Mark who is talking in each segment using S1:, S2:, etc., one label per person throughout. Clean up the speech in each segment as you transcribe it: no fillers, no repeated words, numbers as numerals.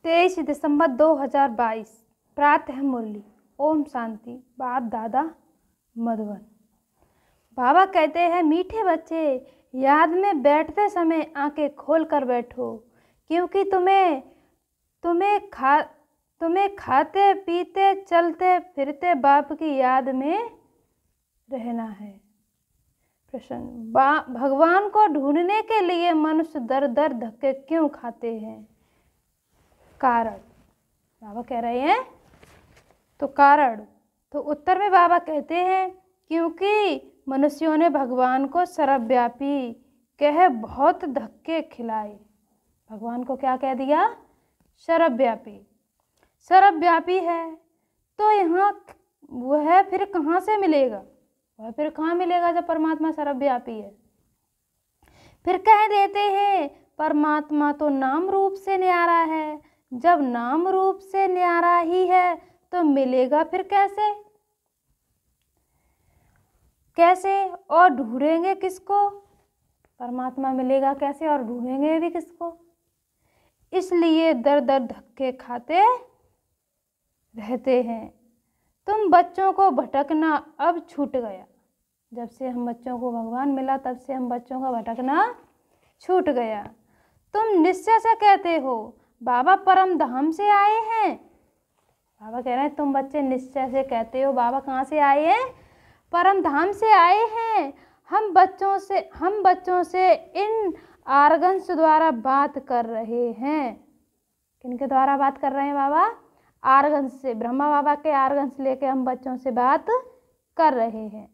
S1: 23 दिसंबर 2022 प्रातः मुरली। ओम शांति। बाप दादा मधुबन। बाबा कहते हैं, मीठे बच्चे, याद में बैठते समय आंखें खोल कर बैठो, क्योंकि तुम्हें खाते पीते चलते फिरते बाप की याद में रहना है। प्रश्न, भगवान को ढूंढने के लिए मनुष्य दर दर धक्के क्यों खाते हैं? कारण। बाबा कह रहे हैं तो कारण। तो उत्तर में बाबा कहते हैं, क्योंकि मनुष्यों ने भगवान को सर्वव्यापी कह बहुत धक्के खिलाए। भगवान को क्या कह दिया? सर्वव्यापी। सर्वव्यापी है तो यहाँ वह फिर कहाँ से मिलेगा? वह फिर कहाँ मिलेगा जब परमात्मा सर्वव्यापी है? फिर कह देते हैं, परमात्मा तो नाम रूप से न्यारा है। जब नाम रूप से न्यारा ही है तो मिलेगा फिर कैसे? कैसे? और ढूंढेंगे किसको? परमात्मा मिलेगा कैसे और ढूंढेंगे भी किसको? इसलिए दर दर धक्के खाते रहते हैं। तुम बच्चों को भटकना अब छूट गया। जब से हम बच्चों को भगवान मिला तब से हम बच्चों का भटकना छूट गया। तुम निश्चय से कहते हो बाबा परम धाम से आए हैं। बाबा कह रहे हैं, तुम बच्चे निश्चय से कहते हो बाबा कहाँ से आए हैं? परम धाम से आए हैं। हम बच्चों से इन आर्गन्स द्वारा बात कर रहे हैं। किनके द्वारा बात कर रहे हैं बाबा? आर्गन्स से। ब्रह्मा बाबा के आर्गन्स लेके हम बच्चों से बात कर रहे हैं।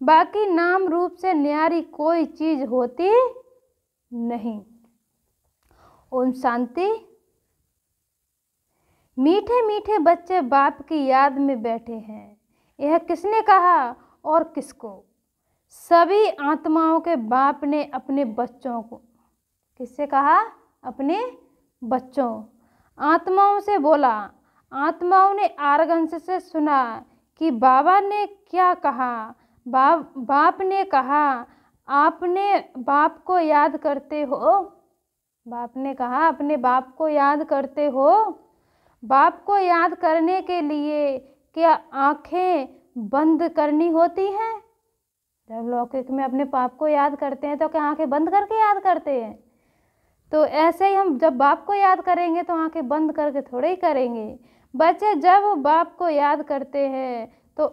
S1: बाकी नाम रूप से न्यारी कोई चीज होती नहीं। ओम शांति। मीठे मीठे बच्चे बाप की याद में बैठे हैं। यह किसने कहा और किसको? सभी आत्माओं के बाप ने अपने बच्चों को। किससे कहा? अपने बच्चों। आत्माओं से बोला। आत्माओं ने आर्गन्स से सुना कि बाबा ने क्या कहा। बाप ने कहा, आपने बाप को याद करते हो? बाप ने कहा, अपने बाप को याद करते हो? बाप को याद करने के लिए क्या आंखें बंद करनी होती हैं? जब लौकिक में अपने बाप को याद करते हैं तो क्या आंखें बंद करके याद करते हैं? तो ऐसे ही हम जब बाप को याद करेंगे तो आंखें बंद करके थोड़े ही करेंगे। बच्चे जब बाप को याद करते हैं तो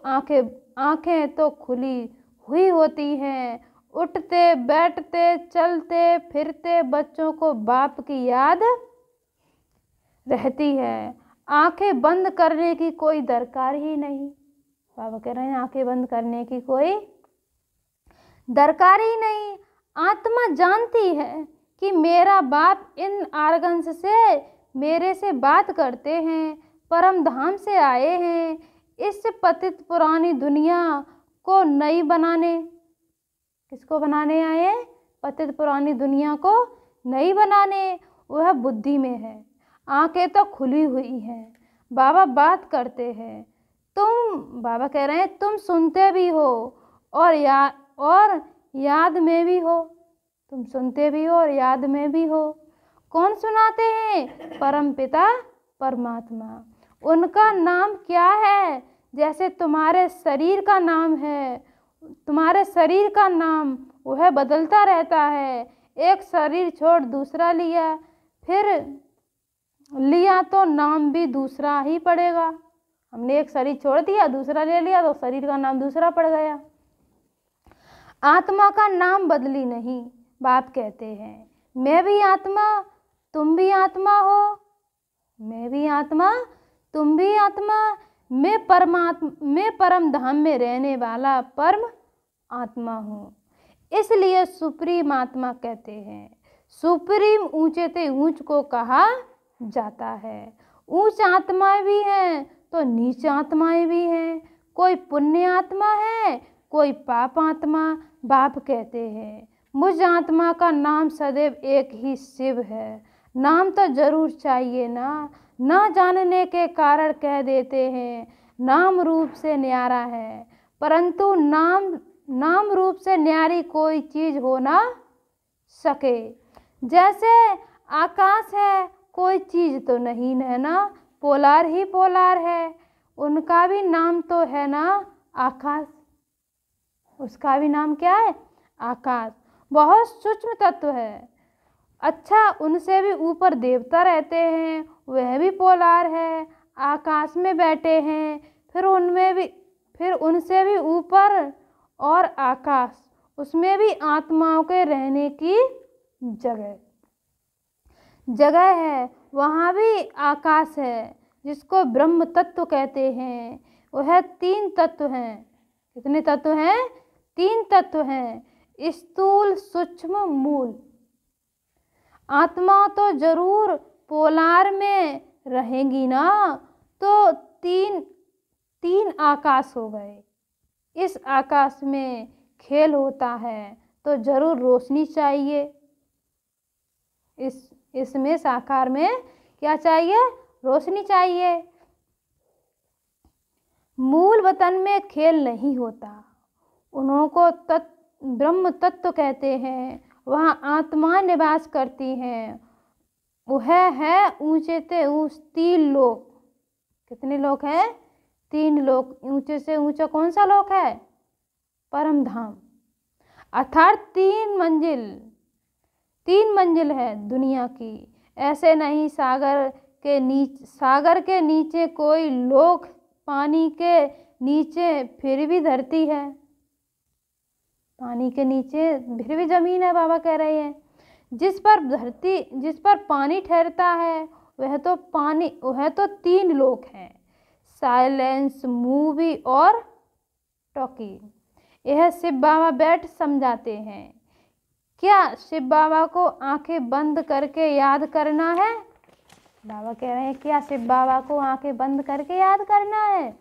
S1: आंखें तो खुली हुई होती हैं। उठते बैठते चलते फिरते बच्चों को बाप की याद रहती है। आंखें बंद करने की कोई दरकार ही नहीं। बाबा कह रहे हैं, आंखें बंद करने की कोई दरकार ही नहीं। आत्मा जानती है कि मेरा बाप इन आर्गन्स से मेरे से बात करते हैं, परम धाम से आए हैं, इस पतित पुरानी दुनिया को नई बनाने। किसको बनाने आए? पतित पुरानी दुनिया को नई बनाने। वह बुद्धि में है। आंखें तो खुली हुई हैं। बाबा बात करते हैं। बाबा कह रहे हैं, तुम सुनते भी हो और याद में भी हो। तुम सुनते भी हो और याद में भी हो। कौन सुनाते हैं? परम पिता परमात्मा। उनका नाम क्या है? जैसे तुम्हारे शरीर का नाम है। तुम्हारे शरीर का नाम वह बदलता रहता है। एक शरीर छोड़ दूसरा लिया, फिर लिया तो नाम भी दूसरा ही पड़ेगा। हमने एक शरीर छोड़ दिया, दूसरा ले लिया तो शरीर का नाम दूसरा पड़ गया। आत्मा का नाम बदली नहीं। बाप कहते हैं, मैं भी आत्मा तुम भी आत्मा हो। मैं भी आत्मा तुम भी आत्मा। मैं परम धाम में रहने वाला परम आत्मा हूँ। इसलिए सुप्रीम आत्मा कहते हैं। सुप्रीम ऊंचे ते ऊंच को कहा जाता है। ऊंच आत्माएं भी हैं तो नीच आत्माएं भी हैं। कोई पुण्य आत्मा है, कोई पाप आत्मा। बाप कहते हैं, मुझ आत्मा का नाम सदैव एक ही शिव है। नाम तो जरूर चाहिए ना जानने के कारण कह देते हैं नाम रूप से न्यारा है, परंतु नाम रूप से न्यारी कोई चीज हो ना सके। जैसे आकाश है, कोई चीज़ तो नहीं है ना, पोलार ही पोलार है। उनका भी नाम तो है ना आकाश, उसका भी नाम क्या है? आकाश। बहुत सूक्ष्म तत्व है। अच्छा, उनसे भी ऊपर देवता रहते हैं, वह भी पोलार है, आकाश में बैठे हैं। फिर उनसे भी ऊपर और आकाश, उसमें भी आत्माओं के रहने की जगह है, वहाँ भी आकाश है, जिसको ब्रह्म तत्व कहते हैं। वह 3 तत्व हैं। कितने तत्व हैं? 3 तत्व हैं, स्थूल, सूक्ष्म, मूल। आत्मा तो जरूर पोलार में रहेगी ना, तो तीन आकाश हो गए। इस आकाश में खेल होता है तो जरूर रोशनी चाहिए। इसमें साकार में क्या चाहिए? रोशनी चाहिए। मूल वतन में खेल नहीं होता, उन्हों को ब्रह्म तत्व कहते हैं। वहाँ आत्मा निवास करती हैं। वह है ऊंचे से ऊंच 3 लोक। कितने लोक हैं? 3 लोक। ऊंचे से ऊंचा कौन सा लोक है? परम धाम। अर्थात 3 मंजिल है दुनिया की। ऐसे नहीं सागर के नीचे कोई लोक, पानी के नीचे फिर भी धरती है, पानी के नीचे फिर भी जमीन है। बाबा कह रहे हैं जिस पर पानी ठहरता है वह तो 3 लोक हैं, साइलेंस, मूवी और टॉकी। यह शिव बाबा बैठ समझाते हैं। क्या शिव बाबा को आंखें बंद करके याद करना है? बाबा कह रहे हैं क्या शिव बाबा को आंखें बंद करके याद करना है?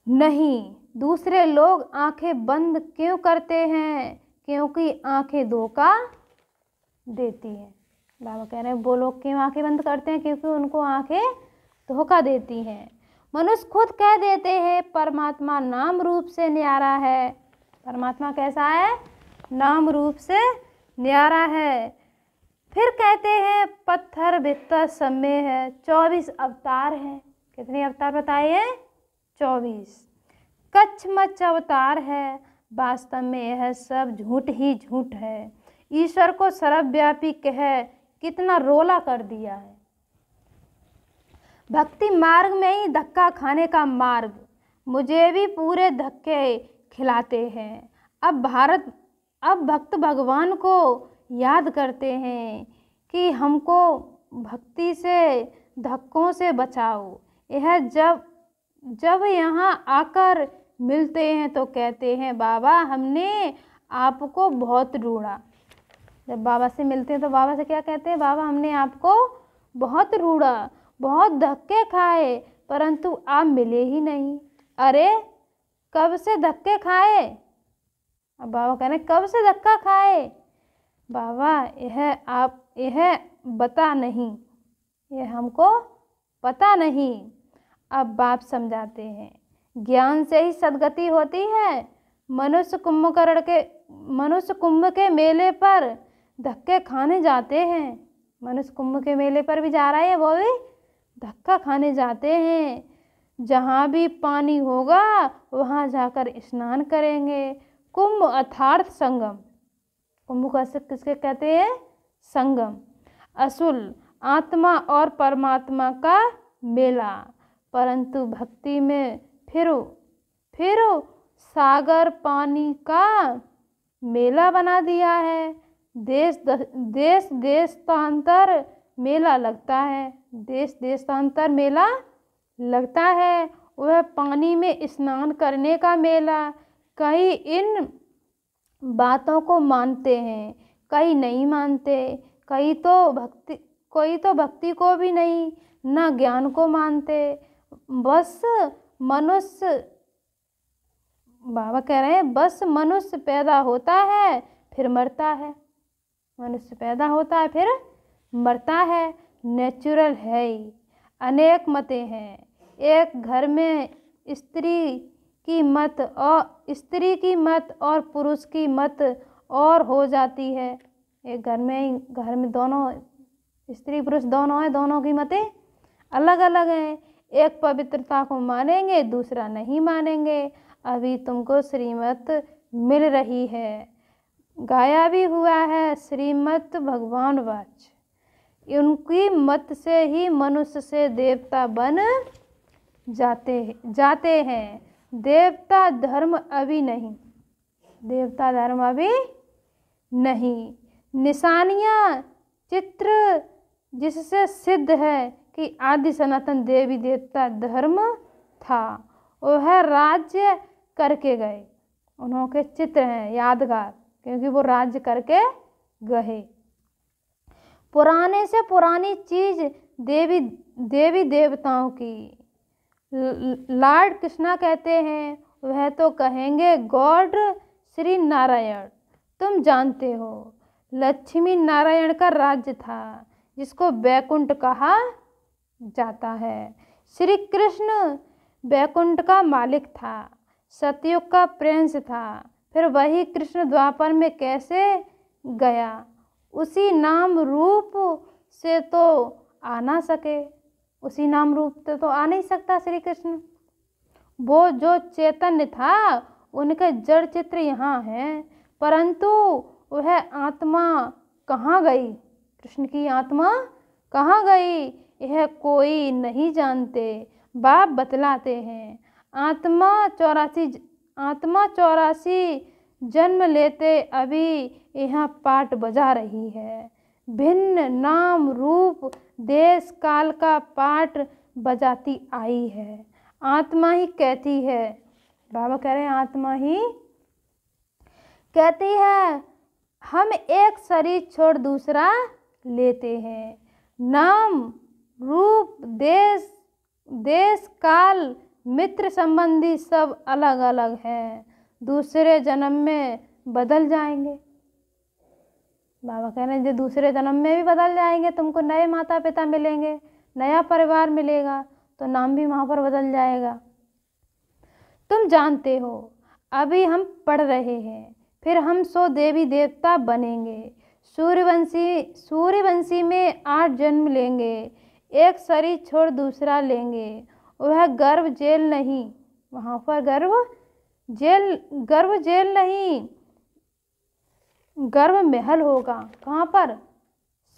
S1: नहीं। दूसरे लोग आंखें बंद क्यों करते हैं? क्योंकि आंखें धोखा देती हैं। बाबा कह रहे हैं वो लोग क्यों आंखें बंद करते हैं? क्योंकि उनको आंखें धोखा देती हैं। मनुष्य खुद कह देते हैं परमात्मा नाम रूप से न्यारा है। परमात्मा कैसा है? नाम रूप से न्यारा है। फिर कहते हैं पत्थर भित्तर सब में है। 24 अवतार हैं। कितने अवतार बताए हैं? 24। कच्छ मच्छ अवतार है। वास्तव में यह सब झूठ ही झूठ है। ईश्वर को सर्वव्यापी कह कितना रोला कर दिया है। भक्ति मार्ग में ही धक्का खाने का मार्ग, मुझे भी पूरे धक्के खिलाते हैं। अब भक्त भगवान को याद करते हैं कि हमको भक्ति से धक्कों से बचाओ। यह जब यहाँ आकर मिलते हैं तो कहते हैं बाबा हमने आपको बहुत ढूंढा। जब बाबा से मिलते हैं तो बाबा से क्या कहते हैं? बाबा हमने आपको बहुत ढूंढा, बहुत धक्के खाए, परंतु आप मिले ही नहीं। अरे कब से धक्के खाए? अब बाबा कह रहे हैं कब से धक्का खाए? बाबा यह बता नहीं, यह हमको पता नहीं। अब बाप समझाते हैं ज्ञान से ही सद्गति होती है। मनुष्य कुंभ के मेले पर धक्के खाने जाते हैं। मनुष्य कुंभ के मेले पर भी जा रहा है, वो भी धक्का खाने जाते हैं। जहाँ भी पानी होगा वहाँ जाकर स्नान करेंगे। कुंभ अर्थात संगम। कुंभ को किसके कहते हैं? संगम। असुल आत्मा और परमात्मा का मेला। परंतु भक्ति में फिर सागर पानी का मेला बना दिया है। देश देशांतर मेला लगता है। देश देशांतर मेला लगता है। वह पानी में स्नान करने का मेला। कई इन बातों को मानते हैं, कई नहीं मानते। कोई तो भक्ति को भी नहीं, ना ज्ञान को मानते। बस मनुष्य, बाबा कह रहे हैं बस मनुष्य पैदा होता है फिर मरता है। मनुष्य पैदा होता है फिर मरता है, नेचुरल है ही। अनेक मतें हैं। एक घर में स्त्री की मत और पुरुष की मत और हो जाती है। एक घर में दोनों स्त्री पुरुष दोनों हैं, दोनों की मतें अलग अलग हैं। एक पवित्रता को मानेंगे, दूसरा नहीं मानेंगे। अभी तुमको श्रीमत मिल रही है, गाया भी हुआ है श्रीमत भगवान वाच। उनकी मत से ही मनुष्य से देवता बन जाते हैं। देवता धर्म अभी नहीं, देवता धर्म अभी नहीं। निशानियाँ चित्र जिससे सिद्ध है कि आदि सनातन देवी देवता धर्म था, वह राज्य करके गए। उन्होंने चित्र हैं यादगार, क्योंकि वो राज्य करके गए। पुराने से पुरानी चीज देवी देवताओं की लॉर्ड कृष्णा कहते हैं, वह तो कहेंगे गॉड श्री नारायण। तुम जानते हो लक्ष्मी नारायण का राज्य था, जिसको वैकुंठ कहा जाता है। श्री कृष्ण वैकुंठ का मालिक था, सतयुग का प्रिंस था। फिर वही कृष्ण द्वापर में कैसे गया? उसी नाम रूप से तो आ ना सके, उसी नाम रूप से तो आ नहीं सकता श्री कृष्ण। वो जो चैतन्य था, उनके जड़ चित्र यहाँ हैं, परंतु वह आत्मा कहाँ गई? कृष्ण की आत्मा कहाँ गई? यह कोई नहीं जानते। बाप बतलाते हैं, आत्मा 84 जन्म लेते अभी यहाँ पाठ बजा रही है। भिन्न नाम रूप देश काल का पाठ बजाती आई है। आत्मा ही कहती है, बाबा कह रहे हैं आत्मा ही कहती है, हम एक शरीर छोड़ दूसरा लेते हैं। नाम रूप देश काल मित्र संबंधी सब अलग अलग हैं, दूसरे जन्म में बदल जाएंगे। बाबा कह रहे हैं जो दूसरे जन्म में भी बदल जाएंगे, तुमको नए माता पिता मिलेंगे, नया परिवार मिलेगा, तो नाम भी वहाँ पर बदल जाएगा। तुम जानते हो अभी हम पढ़ रहे हैं, फिर हम 100 देवी देवता बनेंगे। सूर्यवंशी में 8 जन्म लेंगे, एक शरीर छोड़ दूसरा लेंगे। वह गर्भ जेल नहीं, वहाँ पर गर्भ जेल नहीं, गर्भ महल होगा। कहाँ पर?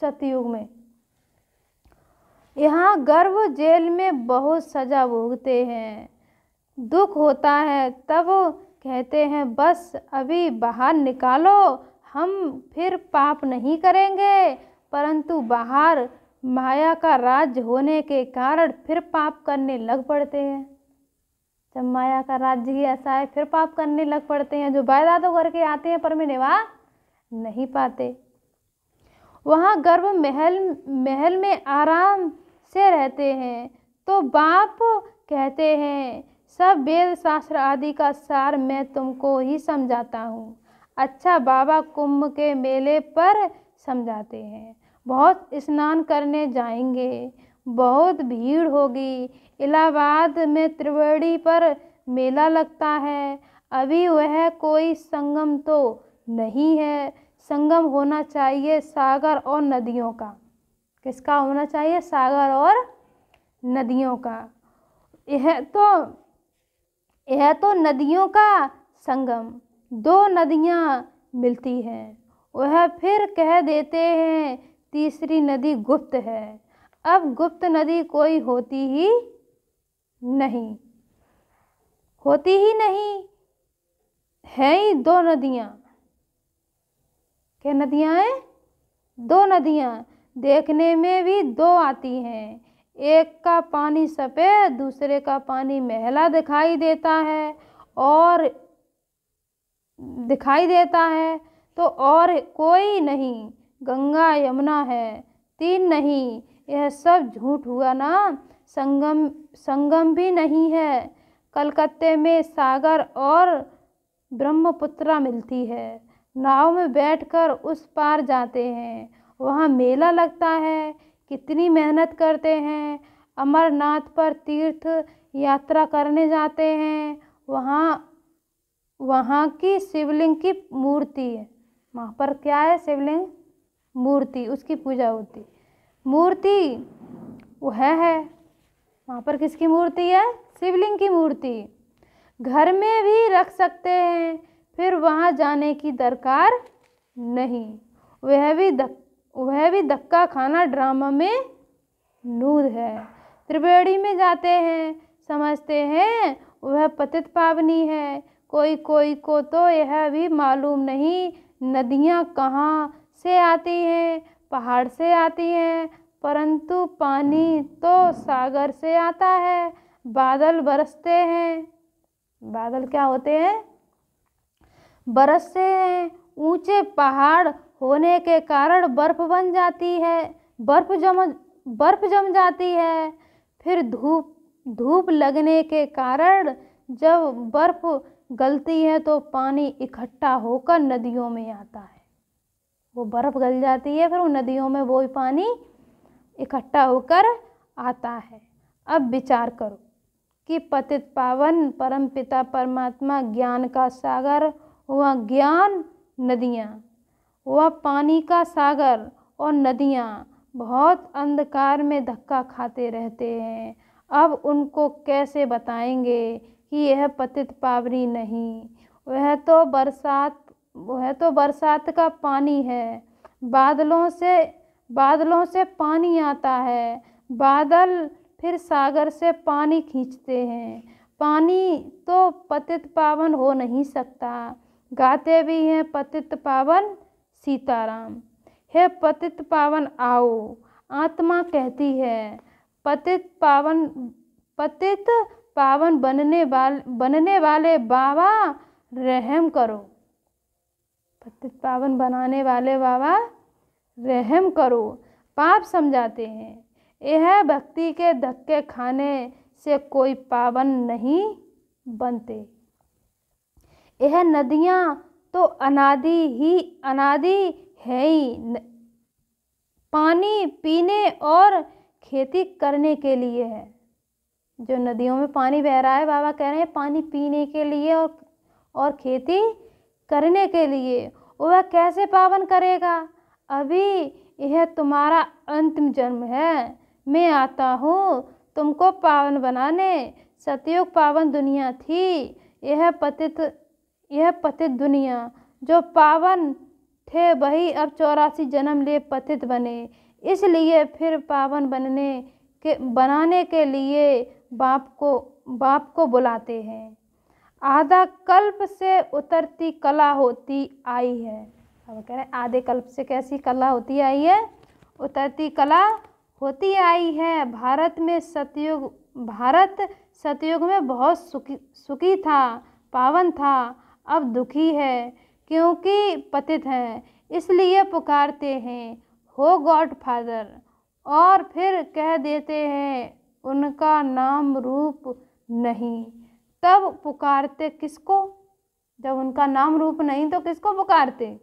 S1: सतयुग में। यहाँ गर्भ जेल में बहुत सजा भोगते हैं, दुख होता है, तब कहते हैं बस अभी बाहर निकालो, हम फिर पाप नहीं करेंगे। परंतु बाहर माया का राज्य होने के कारण फिर पाप करने लग पड़ते हैं। जब माया का राज्य ही ऐसा है, फिर पाप करने लग पड़ते हैं। जो वायदा तो करके आते हैं पर में निभा नहीं पाते। वहाँ गर्भ महल में आराम से रहते हैं। तो बाप कहते हैं सब वेद शास्त्र आदि का सार मैं तुमको ही समझाता हूँ। अच्छा, बाबा कुंभ के मेले पर समझाते हैं, बहुत स्नान करने जाएंगे, बहुत भीड़ होगी। इलाहाबाद में त्रिवेणी पर मेला लगता है। अभी वह कोई संगम तो नहीं है, संगम होना चाहिए सागर और नदियों का। किसका होना चाहिए? सागर और नदियों का। यह तो नदियों का संगम, 2 नदियाँ मिलती हैं। वह फिर कह देते हैं तीसरी नदी गुप्त है। अब गुप्त नदी कोई होती ही नहीं है ही 2 नदियाँ। क्या नदियाँ हैं? 2 नदियाँ। देखने में भी 2 आती हैं, एक का पानी सफ़ेद, दूसरे का पानी मैला दिखाई देता है तो और कोई नहीं, गंगा यमुना है, 3 नहीं। यह सब झूठ हुआ ना। संगम भी नहीं है। कलकत्ते में सागर और ब्रह्मपुत्रा मिलती है, नाव में बैठकर उस पार जाते हैं। वहाँ मेला लगता है, कितनी मेहनत करते हैं। अमरनाथ पर तीर्थ यात्रा करने जाते हैं। वहाँ की शिवलिंग की मूर्ति है। वहाँ पर क्या है? शिवलिंग मूर्ति, उसकी पूजा होती। मूर्ति वह है, वहाँ पर किसकी मूर्ति है? शिवलिंग की मूर्ति। घर में भी रख सकते हैं, फिर वहाँ जाने की दरकार नहीं। वह भी धक्का खाना ड्रामा में नूर है। त्रिवेणी में जाते हैं, समझते हैं वह पतित पावनी है। कोई कोई को तो यह भी मालूम नहीं नदियाँ कहाँ से आती हैं, पहाड़ से आती हैं, परंतु पानी तो सागर से आता है। बादल बरसते हैं, बादल क्या होते हैं? बरसते हैं। ऊंचे पहाड़ होने के कारण बर्फ बन जाती है, बर्फ जम जाती है। फिर धूप लगने के कारण जब बर्फ गलती है तो पानी इकट्ठा होकर नदियों में आता है। वो बर्फ गल जाती है, फिर वो नदियों में वो पानी इकट्ठा होकर आता है। अब विचार करो कि पतित पावन परमपिता परमात्मा ज्ञान का सागर, वह ज्ञान नदियाँ, वह पानी का सागर और नदियाँ बहुत अंधकार में धक्का खाते रहते हैं। अब उनको कैसे बताएंगे कि यह पतित पावनी नहीं? वह तो बरसात का पानी है। बादलों से पानी आता है, बादल फिर सागर से पानी खींचते हैं। पानी तो पतित पावन हो नहीं सकता। गाते भी हैं पतित पावन सीताराम। हे पतित पावन आओ, आत्मा कहती है पतित पावन बनने वाले बाबा रहम करो। पतित पावन बनाने वाले बाबा रहम करो। पाप समझाते हैं, यह भक्ति के धक्के खाने से कोई पावन नहीं बनते। यह नदियाँ तो अनादि है ही, पानी पीने और खेती करने के लिए है। जो नदियों में पानी बह रहा है, बाबा कह रहे हैं पानी पीने के लिए और खेती करने के लिए। वह कैसे पावन करेगा? अभी यह तुम्हारा अंतिम जन्म है। मैं आता हूँ तुमको पावन बनाने। सतयुग पावन दुनिया थी, यह पतित दुनिया। जो पावन थे वही अब 84 जन्म ले पतित बने। इसलिए फिर पावन बनाने के लिए बाप को बुलाते हैं। आधा कल्प से उतरती कला होती आई है। अब कह रहे आधे कल्प से कैसी कला होती आई है? उतरती कला होती आई है। भारत सतयुग में बहुत सुखी था, पावन था। अब दुखी है क्योंकि पतित है, इसलिए पुकारते हैं हो गॉड फादर। और फिर कह देते हैं उनका नाम रूप नहीं। तब पुकारते किसको? जब उनका नाम रूप नहीं तो किसको पुकारते?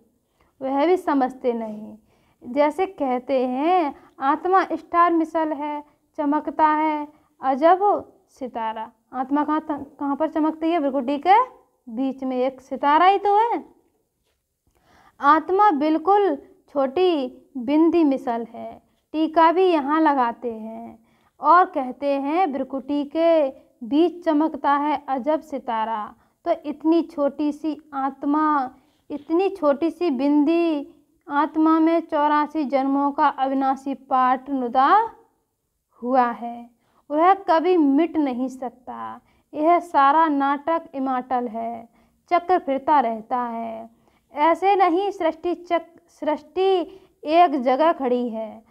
S1: वह भी समझते नहीं। जैसे कहते हैं आत्मा स्टार मिसल है, चमकता है अजब सितारा। आत्मा कहाँ पर चमकती है? भ्रुकुटी के बीच में एक सितारा ही तो है। आत्मा बिल्कुल छोटी बिंदी मिसल है। टीका भी यहाँ लगाते हैं और कहते हैं भ्रुकुटी के बीच चमकता है अजब सितारा। तो इतनी छोटी सी आत्मा, इतनी छोटी सी बिंदी आत्मा में 84 जन्मों का अविनाशी पाठ नुदा हुआ है। वह कभी मिट नहीं सकता। यह सारा नाटक इमाटल है, चक्र फिरता रहता है। ऐसे नहीं सृष्टि एक जगह खड़ी है।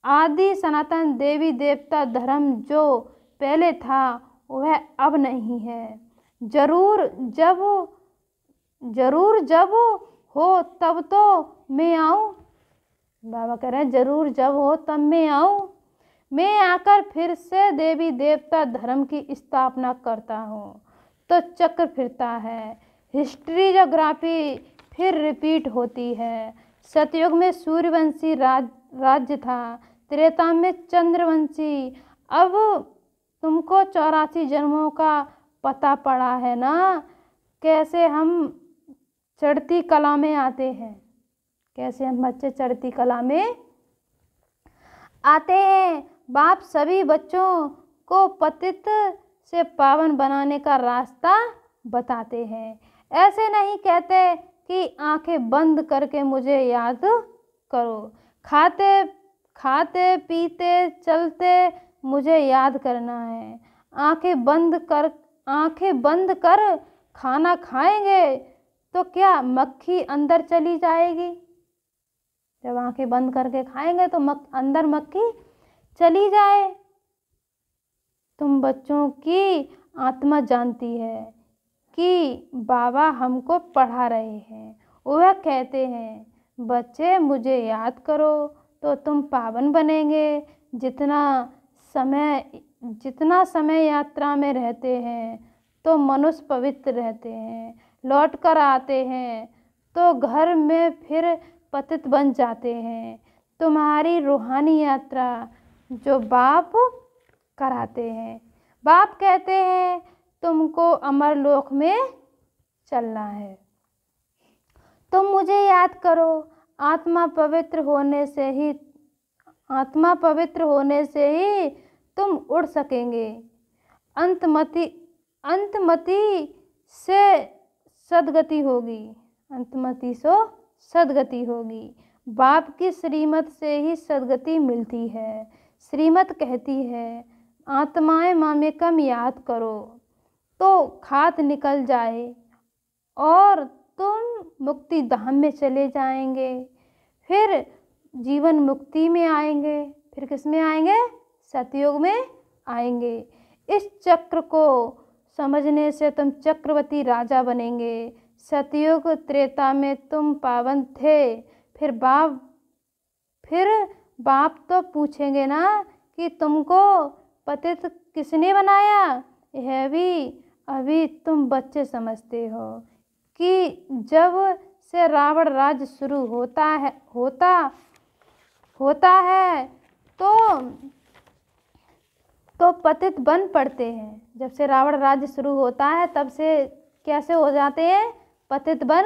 S1: आदि सनातन देवी देवता धर्म जो पहले था वह अब नहीं है। जरूर जब हो तब तो मैं आऊँ। बाबा कह रहे हैं जरूर जब हो तब मैं आऊँ। मैं आकर फिर से देवी देवता धर्म की स्थापना करता हूँ। तो चक्र फिरता है, हिस्ट्री जोग्राफी फिर रिपीट होती है। सतयुग में सूर्यवंशी राज्य था, त्रेता में चंद्रवंशी। अब तुमको 84 जन्मों का पता पड़ा है ना, कैसे हम चढ़ती कला में आते हैं। कैसे हम बच्चे चढ़ती कला में आते हैं। बाप सभी बच्चों को पतित से पावन बनाने का रास्ता बताते हैं। ऐसे नहीं कहते कि आंखें बंद करके मुझे याद करो, खाते खाते पीते चलते मुझे याद करना है। आंखें बंद कर खाना खाएंगे तो क्या मक्खी अंदर चली जाएगी? जब आंखें बंद करके खाएंगे तो अंदर मक्खी चली जाए। तुम बच्चों की आत्मा जानती है कि बाबा हमको पढ़ा रहे हैं। वह कहते हैं, बच्चे मुझे याद करो तो तुम पावन बनेंगे। जितना समय यात्रा में रहते हैं तो मनुष्य पवित्र रहते हैं, लौट कर आते हैं तो घर में फिर पतित बन जाते हैं। तुम्हारी रूहानी यात्रा जो बाप कराते हैं। बाप कहते हैं तुमको अमरलोक में चलना है। तुम मुझे याद करो। आत्मा पवित्र होने से ही तुम उड़ सकेंगे। अंतमति से सद्गति होगी। बाप की श्रीमत से ही सद्गति मिलती है। श्रीमत कहती है, आत्माएं मामेकम याद करो तो खात निकल जाए और तुम मुक्ति धाम में चले जाएंगे। फिर जीवन मुक्ति में आएंगे। फिर किस में आएंगे? सतयुग में आएंगे। इस चक्र को समझने से तुम चक्रवर्ती राजा बनेंगे। सतयुग त्रेता में तुम पावन थे। फिर बाप तो पूछेंगे ना कि तुमको पतित किसने बनाया? यह भी अभी तुम बच्चे समझते हो कि जब से रावण राज्य शुरू होता है तो पतित बन पड़ते हैं। जब से रावण राज्य शुरू होता है तब से कैसे हो जाते हैं? पतित बन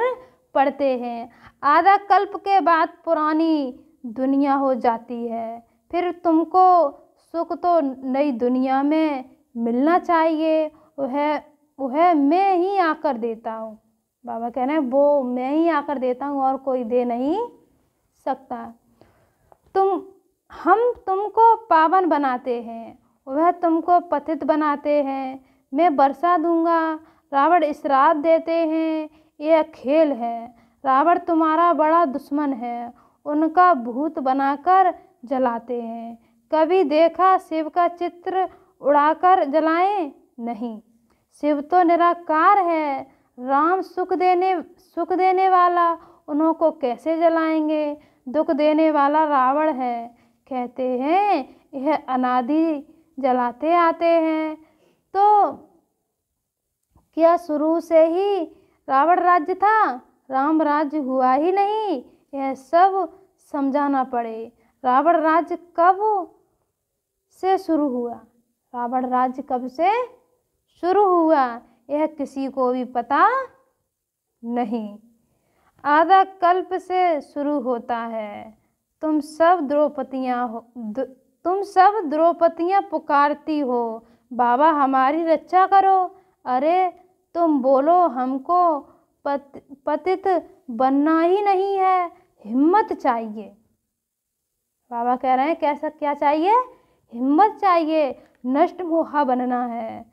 S1: पड़ते हैं। आधा कल्प के बाद पुरानी दुनिया हो जाती है। फिर तुमको सुख तो नई दुनिया में मिलना चाहिए। वह मैं ही आकर देता हूँ। बाबा कह रहे हैं वो मैं ही आकर देता हूँ और कोई दे नहीं सकता। हम तुमको पावन बनाते हैं, वह तुमको पतित बनाते हैं। मैं वर्षा दूंगा, रावण श्राप देते हैं। यह खेल है। रावण तुम्हारा बड़ा दुश्मन है। उनका भूत बनाकर जलाते हैं। कभी देखा शिव का चित्र उड़ाकर जलाएं? नहीं। शिव तो निराकार है। राम सुख देने वाला, उनको कैसे जलाएंगे? दुख देने वाला रावण है। कहते हैं यह अनादि जलाते आते हैं। तो क्या शुरू से ही रावण राज्य था? राम राज्य हुआ ही नहीं। यह सब समझाना पड़े। रावण राज्य कब से शुरू हुआ? रावण राज्य कब से शुरू हुआ यह किसी को भी पता नहीं। आधा कल्प से शुरू होता है। तुम सब द्रौपदियाँ पुकारती हो, बाबा हमारी रक्षा करो। अरे तुम बोलो हमको पतित बनना ही नहीं है, हिम्मत चाहिए। बाबा कह रहे हैं कैसा क्या चाहिए? हिम्मत चाहिए। नष्ट मोहा बनना है।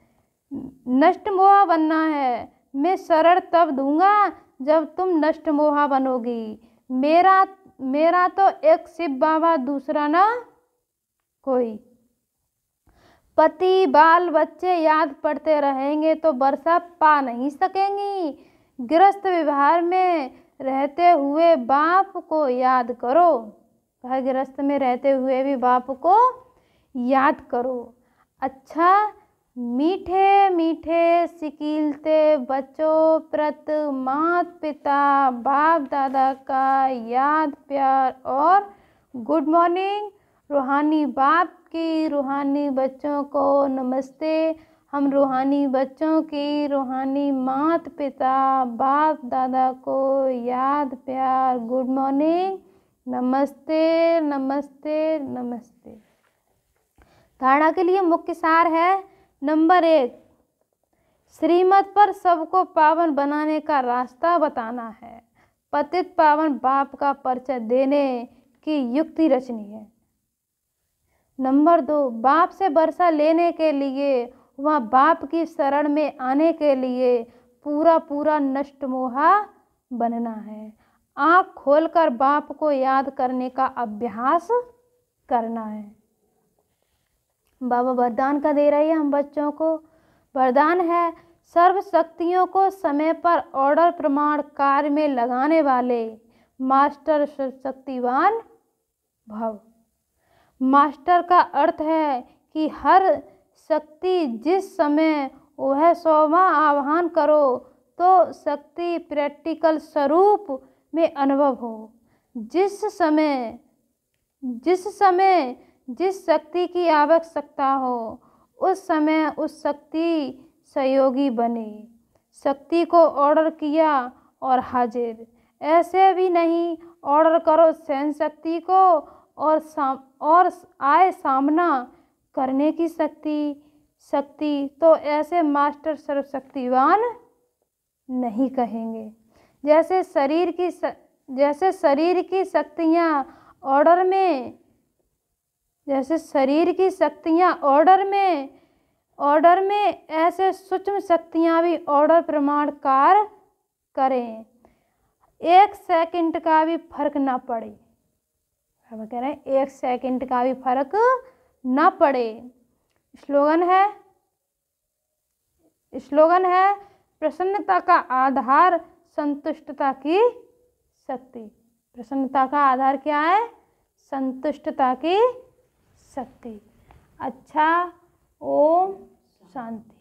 S1: मैं शरण तब दूंगा जब तुम नष्ट मोहा बनोगी। मेरा तो एक शिव बाबा, दूसरा ना कोई। पति बाल बच्चे याद पड़ते रहेंगे तो वर्षा पा नहीं सकेंगी। गृहस्थ व्यवहार में रहते हुए बाप को याद करो। गृहस्थ में रहते हुए भी बाप को याद करो। अच्छा मीठे मीठे सिकीलते बच्चों प्रत माता पिता बाप दादा का याद प्यार और गुड मॉर्निंग। रूहानी बाप की रूहानी बच्चों को नमस्ते। हम रूहानी बच्चों की रूहानी माता पिता बाप दादा को याद प्यार गुड मॉर्निंग नमस्ते नमस्ते नमस्ते। धारणा के लिए मुख्य सार है। नंबर 1, श्रीमत पर सबको पावन बनाने का रास्ता बताना है। पतित पावन बाप का परिचय देने की युक्ति रचनी है। नंबर 2, बाप से वर्षा लेने के लिए वह बाप की शरण में आने के लिए पूरा नष्ट मोहा बनना है। आँख खोलकर बाप को याद करने का अभ्यास करना है। बाबा वरदान का दे रही है हम बच्चों को। वरदान है, सर्व शक्तियों को समय पर ऑर्डर प्रमाण कार्य में लगाने वाले मास्टर शक्तिवान भव। मास्टर का अर्थ है कि हर शक्ति जिस समय वह 100वां आह्वान करो तो शक्ति प्रैक्टिकल स्वरूप में अनुभव हो। जिस समय जिस शक्ति की आवश्यकता हो उस समय उस शक्ति सहयोगी बने। शक्ति को ऑर्डर किया और हाजिर। ऐसे भी नहीं ऑर्डर करो सहन शक्ति को और आए सामना करने की शक्ति तो ऐसे मास्टर सर्वशक्तिवान नहीं कहेंगे। जैसे शरीर की शक्तियाँ ऑर्डर में ऐसे सूक्ष्म शक्तियाँ भी ऑर्डर प्रमाण कार्य करें। 1 सेकंड का भी फर्क ना पड़े। अब कह रहे हैं 1 सेकंड का भी फर्क ना पड़े। स्लोगन है प्रसन्नता का आधार संतुष्टता की शक्ति। प्रसन्नता का आधार क्या है? संतुष्टता की शक्ति। अच्छा, ओम शांति।